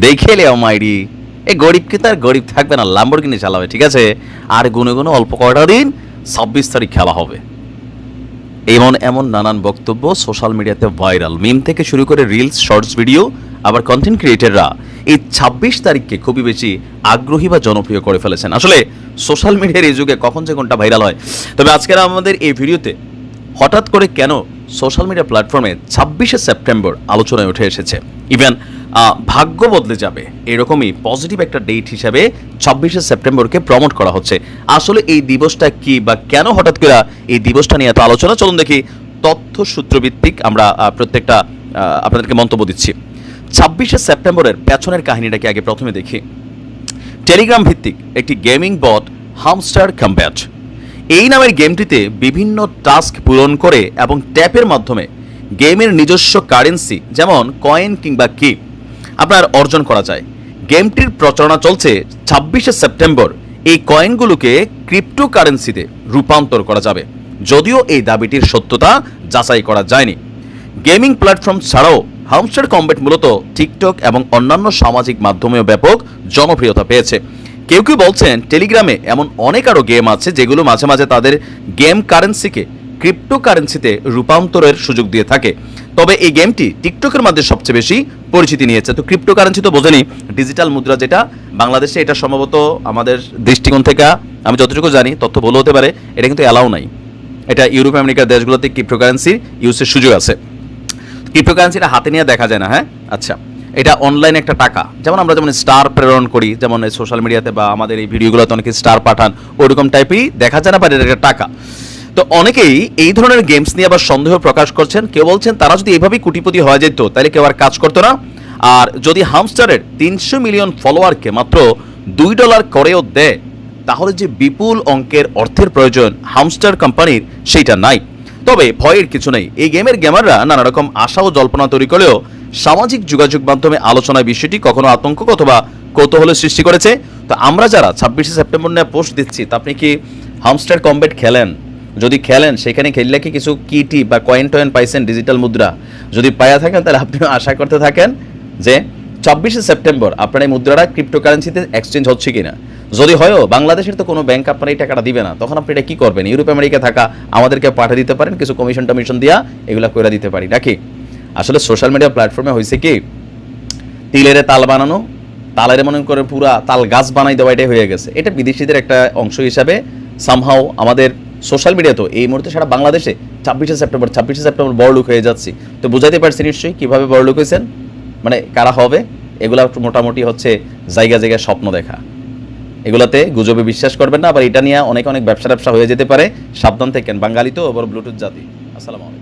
দেখে লে মাইরি, এই গরিবকে তার গরিব থাকবে না, ল্যাম্বরগিনি চালাবে, ঠিক আছে? আর গুনে গুনে অল্প কয়টা দিন 26 তারিখ খেলা হবে। এমন এমন নানান বক্তব্য সোশ্যাল মিডিয়াতে ভাইরাল, মিম থেকে শুরু করে রিলস, শর্টস ভিডিও, আবার কন্টেন্ট ক্রিয়েটররা এই 26 তারিখকে খুবই বেশি আগ্রহী বা জনপ্রিয় করে ফেলেছেন। আসলে সোশ্যাল মিডিয়ার এই যুগে কখন যে কোনটা ভাইরাল হয়। তবে আজকের আমাদের এই ভিডিওতে হঠাৎ করে কেন সোশ্যাল মিডিয়া প্ল্যাটফর্মে 26শে সেপ্টেম্বর আলোচনায় উঠে এসেছে, ইভেন ভাগ্য বদলে যাবে এরকমই পজিটিভ একটা ডেট হিসাবে 26শে সেপ্টেম্বরকে প্রমোট করা হচ্ছে। আসলে এই দিবসটা কি বা কেন হঠাৎ করে এই দিবসটা নিয়ে এত আলোচনা, চলুন দেখি। তথ্য সূত্রভিত্তিক আমরা প্রত্যেকটা আপনাদেরকে মন্তব্য দিচ্ছি। 26শে সেপ্টেম্বরের পেছনের কাহিনীটাকে আগে প্রথমে দেখি। টেলিগ্রাম ভিত্তিক একটি গেমিং বট হামস্টার কম্ব্যাট, এই নামের গেমটিতে বিভিন্ন টাস্ক পূরণ করে এবং ট্যাপের মাধ্যমে গেমের নিজস্ব কারেন্সি যেমন কয়েন কিংবা কি আপনার অর্জন করা যায়। গেমটির প্রচারণা চলছে 26শে সেপ্টেম্বর এই কয়েনগুলোকে ক্রিপ্টো কারেন্সিতে রূপান্তর করা যাবে, যদিও এই দাবিটির সত্যতা যাচাই করা যায়নি। গেমিং প্ল্যাটফর্ম ছাড়াও হামস্টার কম্ব্যাট মূলত টিকটক এবং অন্যান্য সামাজিক মাধ্যমেও ব্যাপক জনপ্রিয়তা পেয়েছে। কেউ কেউ বলছেন টেলিগ্রামে এমন অনেক আরও গেম আছে যেগুলো মাঝে মাঝে তাদের গেম কারেন্সিকে ক্রিপ্টো কারেন্সিতে রূপান্তরের সুযোগ দিয়ে থাকে। তবে এই গেমটি টিকটকের মধ্যে সবচেয়ে বেশি পরিচিতি নিয়েছে। তো ক্রিপ্টো কারেন্সি তো বোঝেনি, ডিজিটাল মুদ্রা, যেটা বাংলাদেশে এটা সম্ভবত আমাদের দৃষ্টিকোণ থেকে আমি যতটুকু জানি, তথ্য ভুল হতে পারে, এটা কিন্তু অ্যালাউ নাই। এটা ইউরোপ আমেরিকার দেশগুলোতে ক্রিপ্টো কারেন্সি ইউজের সুযোগ আছে। ক্রিপ্টো কারেন্সিটা হাতে নিয়ে দেখা যায় না, হ্যাঁ? আচ্ছা, এটা অনলাইনে একটা টাকা, যেমন আমরা যেমন স্টার প্রেরণ করি, যেমন সোশ্যাল মিডিয়াতে বা আমাদের এই ভিডিওগুলোতে অনেকে স্টার পাঠান, ওইরকম টাইপই দেখা যায় না, পারে এটা টাকা। তো অনেকেই এই ধরনের গেমস নিয়ে আবার সন্দেহ প্রকাশ করছেন। কেউ বলছেন তারা যদি এভাবেই কোটিপতি হয়ে যেত তাহলে কেউ আর কাজ করতো না। আর যদি হামস্টারের 300 মিলিয়ন ফলোয়ারকে মাত্র $2 করেও দেয়, তাহলে যে বিপুল অঙ্কের অর্থের প্রয়োজন হামস্টার কোম্পানির, সেইটা নাই। তবে ভয়ের কিছু নেই। এই গেমের গেমাররা নানা রকম আশা ও জল্পনা তৈরি করলেও সামাজিক যোগাযোগ মাধ্যমে আলোচনায় বিষয়টি কখনো আতঙ্ক অথবা কৌতূহলের সৃষ্টি করেছে। তো আমরা যারা 26শে সেপ্টেম্বর নিয়ে পোস্ট দিচ্ছি, তা আপনি কি হামস্টার কম্ব্যাট খেলেন? যদি খেলেন, সেখানে খেললে কি কিছু কিটি বা কয়েন টয়েন পাইছেন, ডিজিটাল মুদ্রা? যদি পাইয়া থাকেন তাহলে আপনি আশা করতে থাকেন যে 26শে সেপ্টেম্বর আপনার এই মুদ্রাটা ক্রিপ্টোকারেন্সিতে এক্সচেঞ্জ হচ্ছে কিনা। যদি হয়ও, বাংলাদেশের তো কোনো ব্যাংক আপনার এই টাকাটা দিবে না, তখন আপনি এটা কি করবেন? ইউরোপ আমেরিকা থাকা আমাদেরকে পাঠিয়ে দিতে পারেন, কিছু কমিশন টমিশন দিয়া এগুলা করে দিতে পারি নাকি। আসলে সোশ্যাল মিডিয়া প্ল্যাটফর্মে হয়েছে কি, তিলের তাল বানানো, তালের মনে করে পুরা তাল গাছ বানাই দেওয়া, এটাই হয়ে গেছে। এটা বিদেশিদের একটা অংশ হিসাবে সামহাও আমাদের সোশ্যাল মিডিয়া তো এই মুহূর্তে সারা বাংলাদেশে 26শে সেপ্টেম্বর বড়লোক হয়ে যাচ্ছি। তো বুঝাইতে পারছি নিশ্চয়ই কীভাবে বড়লোক হয়েছেন, মানে কারা হবে। এগুলা মোটামুটি হচ্ছে জায়গা জায়গায় স্বপ্ন দেখা, এগুলাতে গুজবে বিশ্বাস করবেন না। আবার এটা নিয়ে অনেক অনেক ব্যবসা হয়ে যেতে পারে, সাবধান থাকেন। বাঙালি তো বড় ব্লুটুথ জাতি। আসসালামু আলাইকুম।